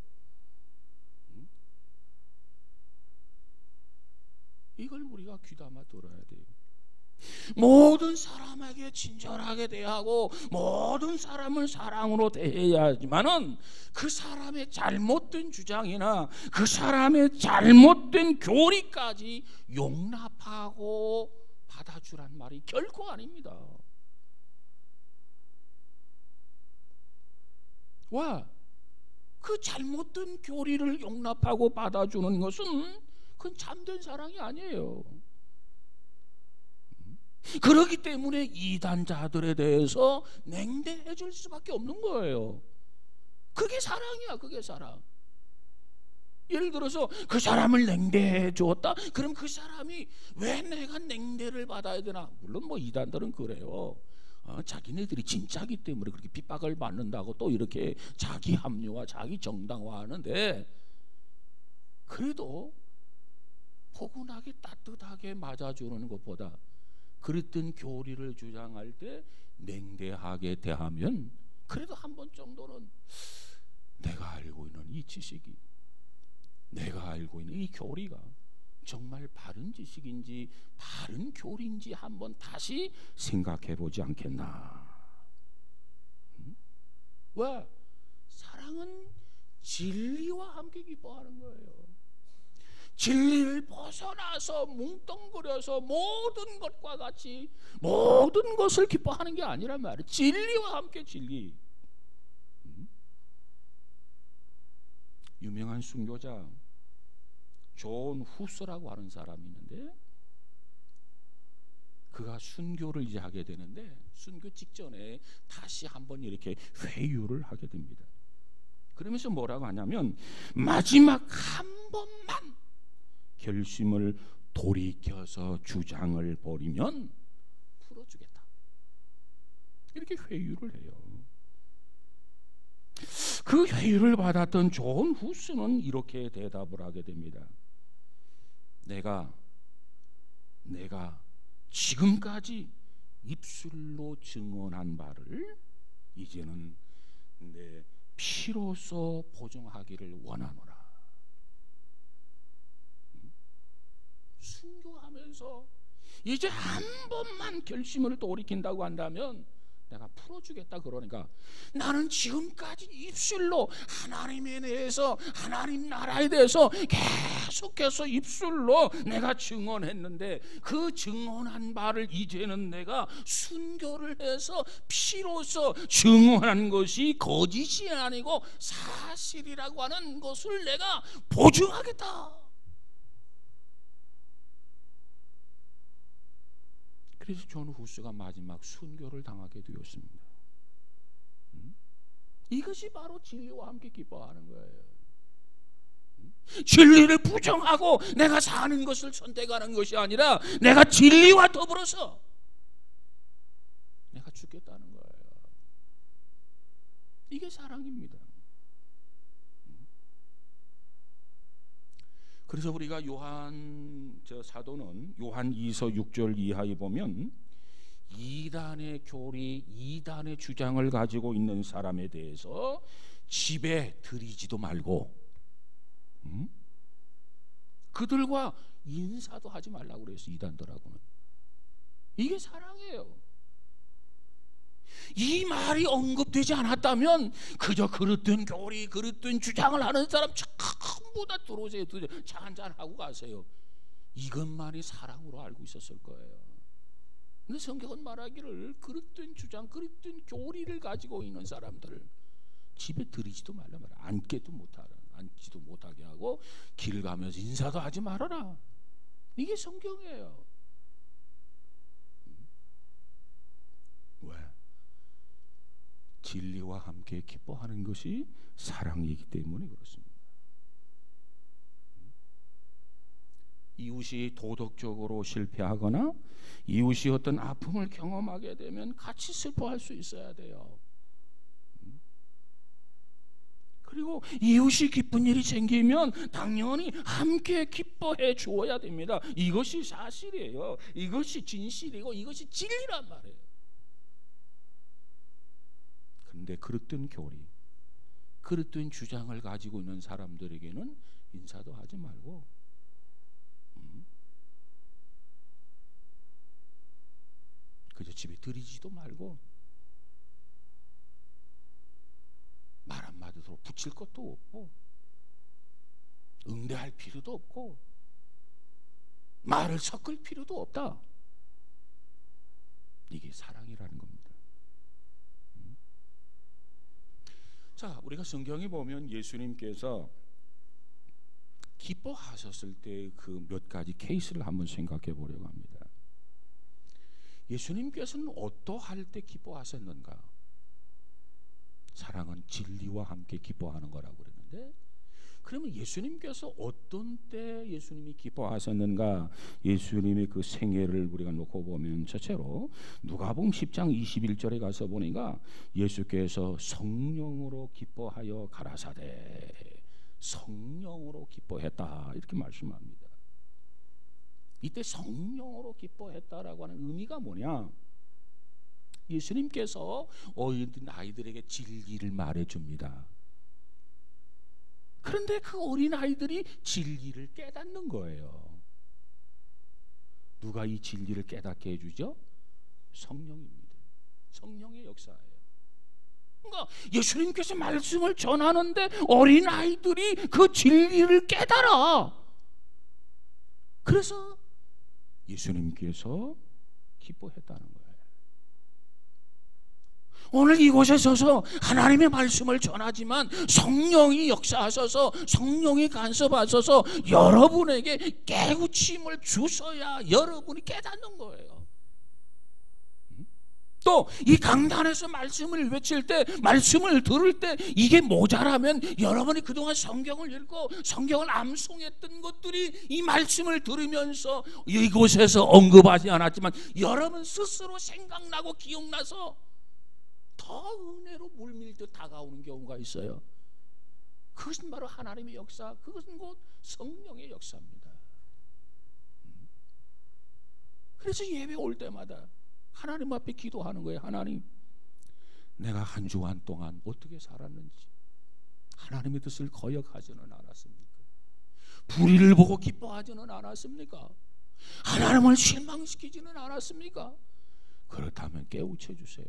이걸 우리가 귀담아 들어야 돼요. 모든 사람에게 친절하게 대하고 모든 사람을 사랑으로 대해야 하지만은 그 사람의 잘못된 주장이나 그 사람의 잘못된 교리까지 용납하고 받아주란 말이 결코 아닙니다. 와, 그 잘못된 교리를 용납하고 받아주는 것은 그건 참된 사랑이 아니에요. 그렇기 때문에 이단자들에 대해서 냉대해 줄 수밖에 없는 거예요. 그게 사랑이야. 그게 사랑. 예를 들어서 그 사람을 냉대해 주었다. 그럼 그 사람이 왜 내가 냉대를 받아야 되나? 물론 뭐 이단들은 그래요. 자기네들이 진짜기 때문에 그렇게 핍박을 받는다고 또 이렇게 자기 합리화, 자기 정당화하는데, 그래도 포근하게 따뜻하게 맞아주는 것보다 그랬던 교리를 주장할 때 냉대하게 대하면 그래도 한 번 정도는 내가 알고 있는 이 지식이, 내가 알고 있는 이 교리가 정말 바른 지식인지 바른 교리인지 한번 다시 생각해 보지 않겠나. 왜? 사랑은 진리와 함께 기뻐하는 거예요. 진리를 벗어나서 뭉뚱그려서 모든 것과 같이 모든 것을 기뻐하는 게 아니란 말이에요. 진리와 함께 진리. 유명한 순교자 존 후스라고 하는 사람이 있는데, 그가 순교를 이제 하게 되는데 순교 직전에 다시 한번 이렇게 회유를 하게 됩니다. 그러면서 뭐라고 하냐면, 마지막 한 번만 결심을 돌이켜서 주장을 벌이면 풀어주겠다, 이렇게 회유를 해요. 그 회유를 받았던 존 후스는 이렇게 대답을 하게 됩니다. 내가 지금까지 입술로 증언한 바를 이제는 내 피로써 보증하기를 원하노라. 순교하면서 이제 한 번만 결심을 돌이킨다고 한다면 내가 풀어주겠다 그러니까, 나는 지금까지 입술로 하나님에 대해서, 하나님 나라에 대해서 계속해서 입술로 내가 증언했는데, 그 증언한 바를 이제는 내가 순교를 해서 피로써 증언한 것이 거짓이 아니고 사실이라고 하는 것을 내가 보증하겠다. 그래서 존 후스가 마지막 순교를 당하게 되었습니다. 이것이 바로 진리와 함께 기뻐하는 거예요. 진리를 부정하고 내가 사는 것을 선택하는 것이 아니라 내가 진리와 더불어서 내가 죽겠다는 거예요. 이게 사랑입니다. 그래서 우리가 사도는 요한 2서 6절 이하에 보면 이단의 교리, 이단의 주장을 가지고 있는 사람에 대해서 집에 들이지도 말고 그들과 인사도 하지 말라고 그래서 이단들하고는. 이게 사랑이에요. 이 말이 언급되지 않았다면 그저 그릇된 교리, 그릇된 주장을 하는 사람 전부 다 들어오세요. 차 한잔 하고 가세요. 이것만이 사랑으로 알고 있었을 거예요. 근데 성경은 말하기를 그릇된 주장, 그릇된 교리를 가지고 있는 사람들을 집에 들이지도 말라 말이야. 앉지도 못하게 하고 길 가면서 인사도 하지 말아라. 이게 성경이에요. 왜? 진리와 함께 기뻐하는 것이 사랑이기 때문에 그렇습니다. 이웃이 도덕적으로 실패하거나 이웃이 어떤 아픔을 경험하게 되면 같이 슬퍼할 수 있어야 돼요. 그리고 이웃이 기쁜 일이 생기면 당연히 함께 기뻐해 주어야 됩니다. 이것이 사실이에요. 이것이 진실이고 이것이 진리란 말이에요. 그런데 그릇된 교리, 그릇된 주장을 가지고 있는 사람들에게는 인사도 하지 말고 그저 집에 들이지도 말고 말 한마디로 붙일 것도 없고 응대할 필요도 없고 말을 섞을 필요도 없다. 이게 사랑이라는 겁니다. 자, 우리가 성경에 보면 예수님께서 기뻐하셨을 때 그 몇 가지 케이스를 한번 생각해 보려고 합니다. 예수님께서는 어떠할 때 기뻐하셨는가? 사랑은 진리와 함께 기뻐하는 거라고 그랬는데, 그러면 예수님께서 어떤 때 예수님이 기뻐하셨는가? 예수님의 그 생애를 우리가 놓고 보면 첫째로 누가복음 10장 21절에 가서 보니까 예수께서 성령으로 기뻐하여 가라사대, 성령으로 기뻐했다 이렇게 말씀합니다. 이때 성령으로 기뻐했다라고 하는 의미가 뭐냐? 예수님께서 어린 아이들에게 진리를 말해줍니다. 그런데 그 어린 아이들이 진리를 깨닫는 거예요. 누가 이 진리를 깨닫게 해주죠? 성령입니다. 성령의 역사예요. 그러니까 예수님께서 말씀을 전하는데 어린 아이들이 그 진리를 깨달아. 그래서 예수님께서 기뻐했다는 거예요. 오늘 이곳에 서서 하나님의 말씀을 전하지만 성령이 역사하셔서, 성령이 간섭하셔서 여러분에게 깨우침을 주셔야 여러분이 깨닫는 거예요. 또 이 강단에서 말씀을 외칠 때, 말씀을 들을 때 이게 모자라면 여러분이 그동안 성경을 읽고 성경을 암송했던 것들이 이 말씀을 들으면서 이곳에서 언급하지 않았지만 여러분 스스로 생각나고 기억나서 더 은혜로 물밀듯 다가오는 경우가 있어요. 그것은 바로 하나님의 역사, 그것은 곧 성령의 역사입니다. 그래서 예배 올 때마다 하나님 앞에 기도하는 거예요. 하나님, 내가 한 주간 동안 어떻게 살았는지 하나님의 뜻을 거역하지는 않았습니까? 불의를 보고 기뻐하지는 않았습니까? 하나님을 실망시키지는 않았습니까? 그렇다면 깨우쳐 주세요.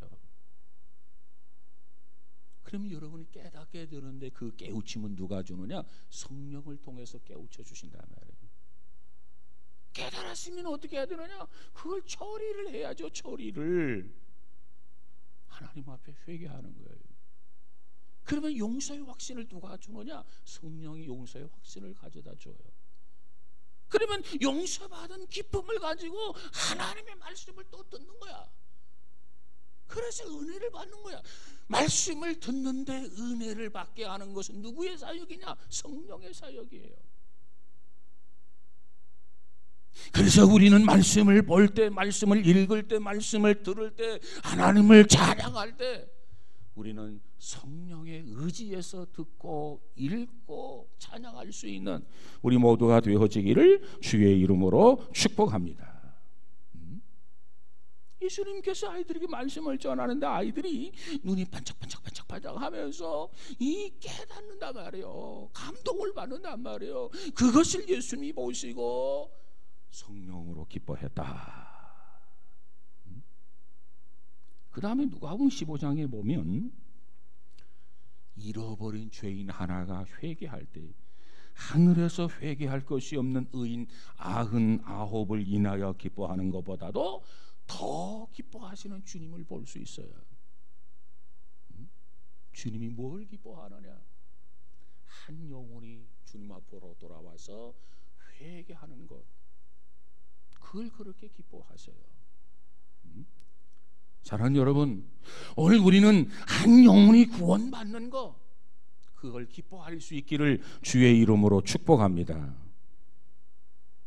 그럼 여러분이 깨닫게 되는데 그 깨우침은 누가 주느냐? 성령을 통해서 깨우쳐 주신단 말이에요. 깨달았으면 어떻게 해야 되느냐? 그걸 처리를 해야죠. 처리를 하나님 앞에 회개하는 거예요. 그러면 용서의 확신을 누가 주느냐? 성령이 용서의 확신을 가져다 줘요. 그러면 용서받은 기쁨을 가지고 하나님의 말씀을 또 듣는 거야. 그래서 은혜를 받는 거야. 말씀을 듣는데 은혜를 받게 하는 것은 누구의 사역이냐? 성령의 사역이에요. 그래서 우리는 말씀을 볼 때, 말씀을 읽을 때, 말씀을 들을 때, 하나님을 찬양할 때 우리는 성령의 의지에서 듣고 읽고 찬양할 수 있는 우리 모두가 되어지기를 주의 이름으로 축복합니다. 예수님께서 아이들에게 말씀을 전하는데 아이들이 눈이 반짝반짝반짝반짝 하면서 이 깨닫는단 말이에요. 감동을 받는단 말이에요. 그것을 예수님이 보시고 성령으로 기뻐했다. 그 다음에 누가복음 15장에 보면 잃어버린 죄인 하나가 회개할 때 하늘에서 회개할 것이 없는 의인 99을 인하여 기뻐하는 것보다도 더 기뻐하시는 주님을 볼 수 있어요. 주님이 뭘 기뻐하느냐? 한 영혼이 주님 앞으로 돌아와서 회개하는 것, 그걸 그렇게 기뻐하세요. 사랑하는 여러분, 오늘 우리는 한 영혼이 구원받는 것, 그걸 기뻐할 수 있기를 주의 이름으로 축복합니다.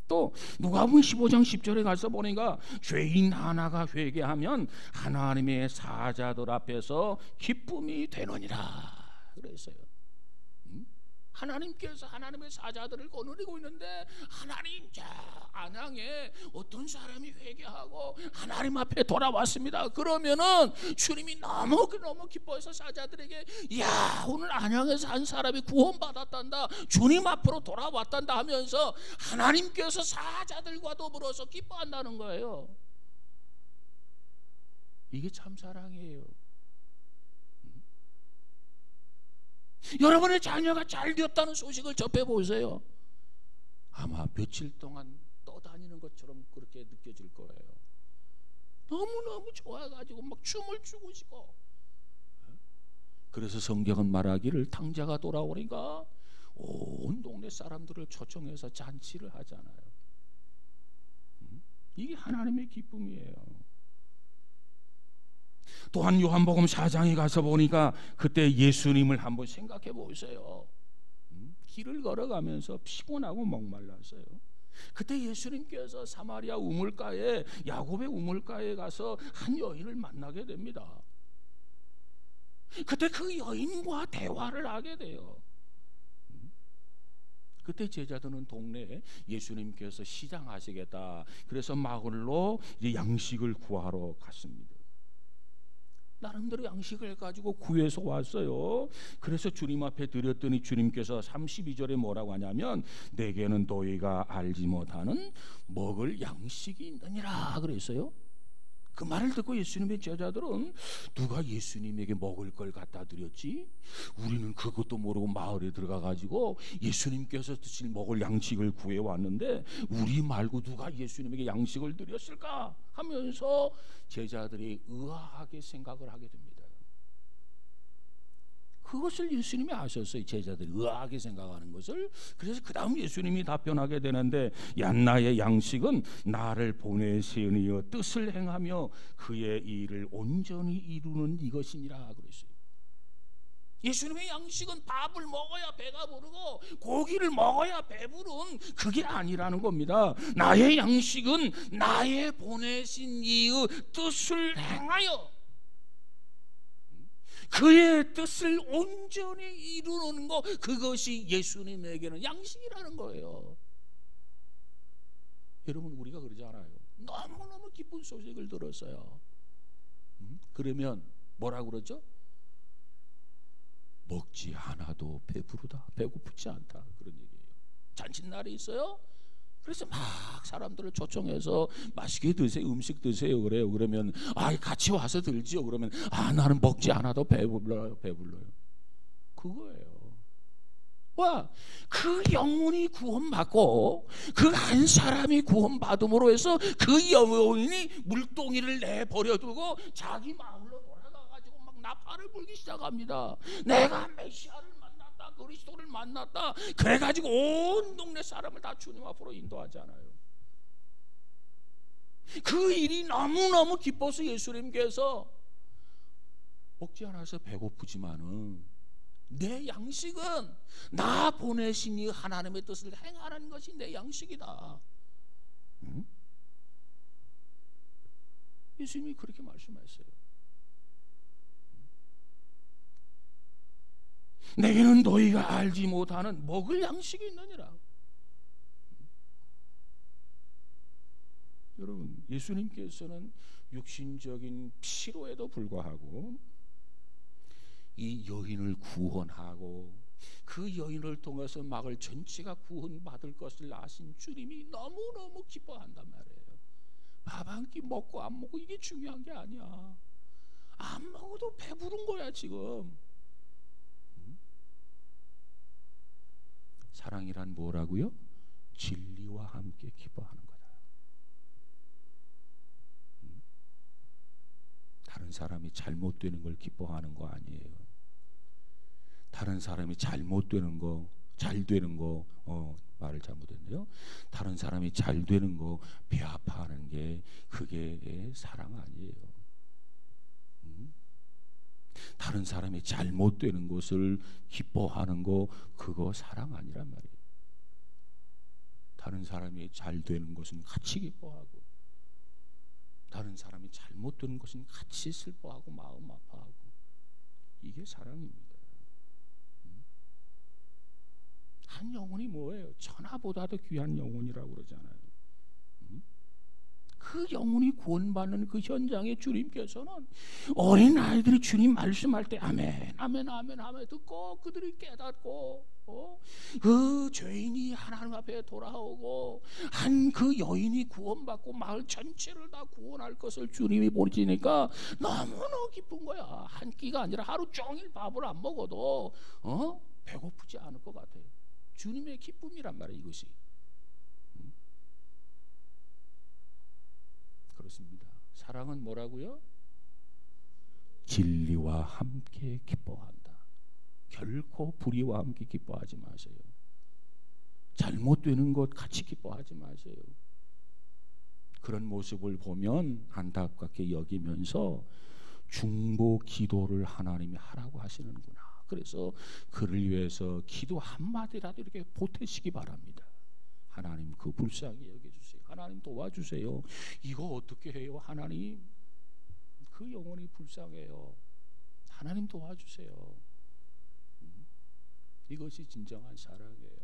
또 누가복음 15장 10절에 가서 보니까 죄인 하나가 회개하면 하나님의 사자들 앞에서 기쁨이 되느니라 그랬어요. 하나님께서 하나님의 사자들을 거느리고 있는데 하나님 자 안양에 어떤 사람이 회개하고 하나님 앞에 돌아왔습니다. 그러면은 주님이 너무 기뻐해서 사자들에게 야 오늘 안양에서 한 사람이 구원받았단다, 주님 앞으로 돌아왔단다 하면서 하나님께서 사자들과 더불어서 기뻐한다는 거예요. 이게 참 사랑이에요. 여러분의 자녀가 잘 되었다는 소식을 접해보세요. 아마 며칠 동안 떠다니는 것처럼 그렇게 느껴질 거예요. 너무너무 좋아가지고 막 춤을 추고 싶고. 그래서 성경은 말하기를 탕자가 돌아오니까 온 동네 사람들을 초청해서 잔치를 하잖아요. 이게 하나님의 기쁨이에요. 또한 요한복음 4장에 가서 보니까 그때 예수님을 한번 생각해 보세요. 길을 걸어가면서 피곤하고 목말랐어요. 그때 예수님께서 사마리아 우물가에, 야곱의 우물가에 가서 한 여인을 만나게 됩니다. 그때 그 여인과 대화를 하게 돼요. 그때 제자들은 동네에 예수님께서 시장하시겠다, 그래서 마을로 이제 양식을 구하러 갔습니다. 나름대로 양식을 가지고 구해서 왔어요. 그래서 주님 앞에 드렸더니 주님께서 32절에 뭐라고 하냐면 내게는 너희가 알지 못하는 먹을 양식이 있느니라 그랬어요. 그 말을 듣고 예수님의 제자들은 누가 예수님에게 먹을 걸 갖다 드렸지? 우리는 그것도 모르고 마을에 들어가 가지고 예수님께서 드실 먹을 양식을 구해왔는데 우리 말고 누가 예수님에게 양식을 드렸을까? 하면서 제자들이 의아하게 생각을 하게 됩니다. 그것을 예수님이 아셨어요. 제자들이 의아하게 생각하는 것을. 그래서 그 다음 예수님이 답변하게 되는데 얀나의 양식은 나를 보내신 이의 뜻을 행하며 그의 일을 온전히 이루는 이것이니라 그랬어요. 예수님의 양식은 밥을 먹어야 배가 부르고 고기를 먹어야 배부른 그게 아니라는 겁니다. 나의 양식은 나의 보내신 이의 뜻을 행하여 그의 뜻을 온전히 이루는 것, 그것이 예수님에게는 양식이라는 거예요. 여러분, 우리가 그러지 않아요? 너무너무 기쁜 소식을 들었어요. 그러면 뭐라고 그러죠? 먹지 않아도 배부르다, 배고프지 않다, 그런 얘기예요. 잔칫날이 있어요. 그래서 막 사람들을 초청해서 맛있게 드세요, 음식 드세요 그래요. 그러면 같이 와서 들지요. 그러면 나는 먹지 않아도 배불러요. 그거예요. 그 영혼이 구원받고 그 한 사람이 구원받음으로 해서 그 영혼이 물동이를 내버려두고 자기 마을로 돌아가가지고 막 나팔을 불기 시작합니다. 내가 메시아를 만났다, 그리스도를 만났다, 그래가지고 온 동네 사람을 다 주님 앞으로 인도하잖아요. 그 일이 너무너무 기뻐서 예수님께서 먹지 않아서 배고프지만은 내 양식은 나 보내신 이 하나님의 뜻을 행하는 것이 내 양식이다. 응? 예수님이 그렇게 말씀하셨어요. 내게는 너희가 알지 못하는 먹을 양식이 있느니라. 여러분, 예수님께서는 육신적인 피로에도 불구하고 이 여인을 구원하고 그 여인을 통해서 마을 전체가 구원받을 것을 아신 주님이 너무너무 기뻐한단 말이에요. 밥 한 끼 먹고 안 먹고 이게 중요한 게 아니야. 안 먹어도 배부른 거야 지금. 사랑이란 뭐라고요? 진리와 함께 기뻐하는 거다. 다른 사람이 잘못되는 걸 기뻐하는 거 아니에요. 다른 사람이 잘못되는 거, 잘 되는 거, 말을 잘못했네요. 다른 사람이 잘 되는 거 배아파하는 게 그게 사랑 아니에요. 다른 사람이 잘못되는 것을 기뻐하는 거 그거 사랑 아니란 말이에요. 다른 사람이 잘 되는 것은 같이 기뻐하고 다른 사람이 잘못되는 것은 같이 슬퍼하고 마음 아파하고 이게 사랑입니다. 한 영혼이 뭐예요? 천하보다도 귀한 영혼이라고 그러잖아요. 그 영혼이 구원받는 그 현장에 주님께서는 어린 아이들이 주님 말씀할 때 아멘 아멘 아멘 아멘 듣고 그들이 깨닫고 그 죄인이 하나님 앞에 돌아오고 한 그 여인이 구원받고 마을 전체를 다 구원할 것을 주님이 보시니까 너무너무 기쁜 거야. 한 끼가 아니라 하루 종일 밥을 안 먹어도 배고프지 않을 것 같아요. 주님의 기쁨이란 말이에요 이것이. 그렇습니다. 사랑은 뭐라고요? 진리와 함께 기뻐한다. 결코 불의와 함께 기뻐하지 마세요. 잘못되는 것 같이 기뻐하지 마세요. 그런 모습을 보면 안타깝게 여기면서 중보 기도를 하나님이 하라고 하시는구나. 그래서 그를 위해서 기도 한마디라도 이렇게 보태시기 바랍니다. 하나님 그 불쌍히 여겨주세요. 하나님 도와주세요. 이거 어떻게 해요? 하나님 그 영혼이 불쌍해요. 하나님 도와주세요. 이것이 진정한 사랑이에요.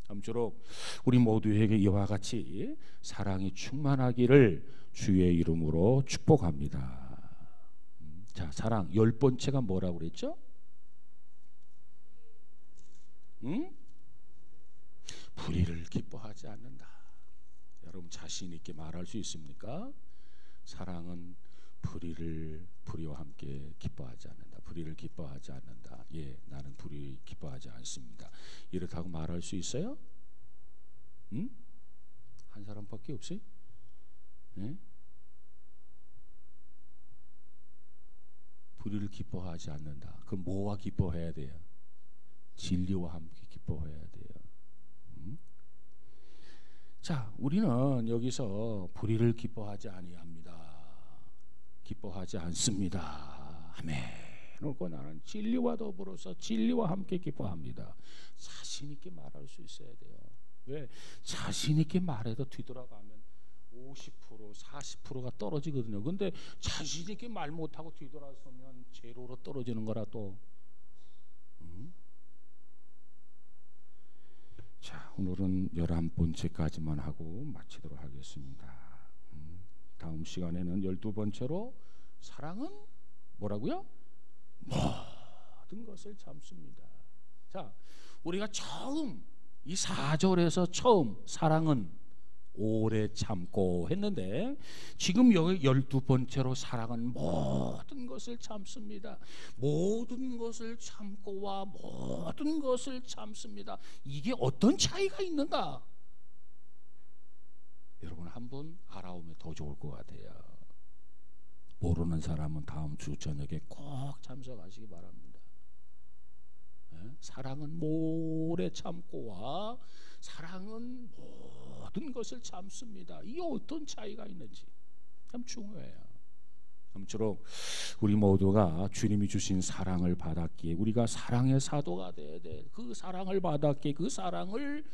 아무쪼록 우리 모두에게 이와 같이 사랑이 충만하기를 주의 이름으로 축복합니다. 자, 사랑 10번째가 뭐라고 그랬죠? 불의를 기뻐하지 않는다. 여러분 자신 있게 말할 수 있습니까? 사랑은 불의와 함께 기뻐하지 않는다. 불의를 기뻐하지 않는다. 예, 나는 불의 기뻐하지 않습니다. 이렇다고 말할 수 있어요? 한 사람밖에 없어요? 예? 불의를 기뻐하지 않는다. 그럼 뭐와 기뻐해야 돼요? 진리와 함께 기뻐해야 돼요. 자, 우리는 여기서 불의를 기뻐하지 아니합니다. 기뻐하지 않습니다. 아멘. 그리고 나는 진리와 더불어서 진리와 함께 기뻐합니다. 자신 있게 말할 수 있어야 돼요. 왜? 자신 있게 말해도 뒤돌아가면 50% 40%가 떨어지거든요. 근데 자신 있게 말 못하고 뒤돌아서면 제로로 떨어지는 거라 또. 자, 오늘은 11번째까지만 하고 마치도록 하겠습니다. 다음 시간에는 12번째로 사랑은 뭐라고요? 모든 것을 참습니다. 자, 우리가 처음 이 4절에서 처음 사랑은 오래 참고 했는데, 지금 여기 12번째로 사랑은 모든 것을 참습니다. 모든 것을 참고와 모든 것을 참습니다. 이게 어떤 차이가 있는가? 여러분 한번 알아오면 더 좋을 것 같아요. 모르는 사람은 다음 주 저녁에 꼭 참석하시기 바랍니다. 사랑은 오래 참고와 사랑은 모든 것을 참습니다. 이게 어떤 차이가 있는지 참 중요해요. 아무쪼록 우리 모두가 주님이 주신 사랑을 받았기에 우리가 사랑의 사도가 돼야 돼. 그 사랑을 받았기에 그 사랑을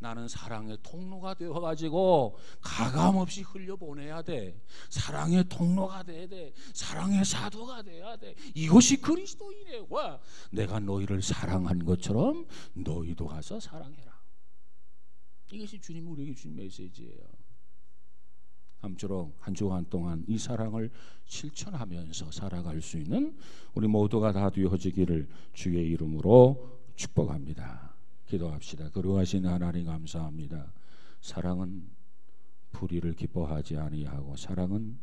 나는 사랑의 통로가 되어가지고 가감없이 흘려보내야 돼. 사랑의 통로가 돼야 돼. 사랑의 사도가 돼야 돼. 이것이 그리스도인의 와, 내가 너희를 사랑한 것처럼 너희도 가서 사랑해라. 이것이 주님이 우리에게 주신 메시지예요. 아무쪼록 한 주간 동안 이 사랑을 실천하면서 살아갈 수 있는 우리 모두가 다 되어지기를 주의 이름으로 축복합니다. 기도합시다. 거룩하신 하나님 감사합니다. 사랑은 불의를 기뻐하지 아니하고 사랑은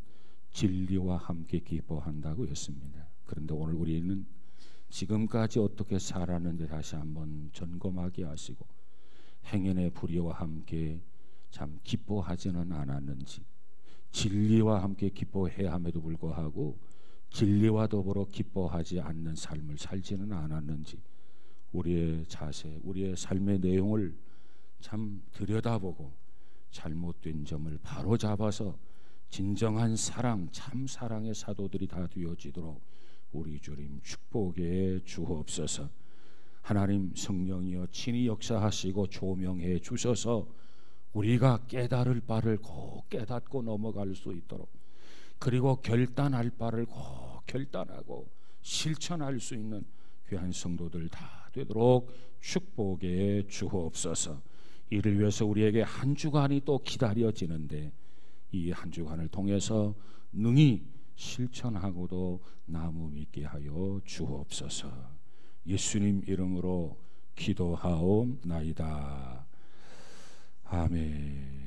진리와 함께 기뻐한다고 했습니다. 그런데 오늘 우리는 지금까지 어떻게 살았는지 다시 한번 점검하게 하시고 행인의 불의와 함께 참 기뻐하지는 않았는지, 진리와 함께 기뻐해야 함에도 불구하고 진리와 더불어 기뻐하지 않는 삶을 살지는 않았는지, 우리의 자세, 우리의 삶의 내용을 참 들여다보고 잘못된 점을 바로 잡아서 진정한 사랑, 참 사랑의 사도들이 다 되어지도록 우리 주님 축복해 주옵소서. 하나님 성령이여 친히 역사하시고 조명해 주셔서 우리가 깨달을 바를 꼭 깨닫고 넘어갈 수 있도록, 그리고 결단할 바를 꼭 결단하고 실천할 수 있는 귀한 성도들 다 되도록 축복해 주옵소서. 이를 위해서 우리에게 한 주간이 또 기다려지는데 이 한 주간을 통해서 능히 실천하고도 나무 믿게 하여 주옵소서. 예수님 이름으로 기도하옵나이다. 아멘.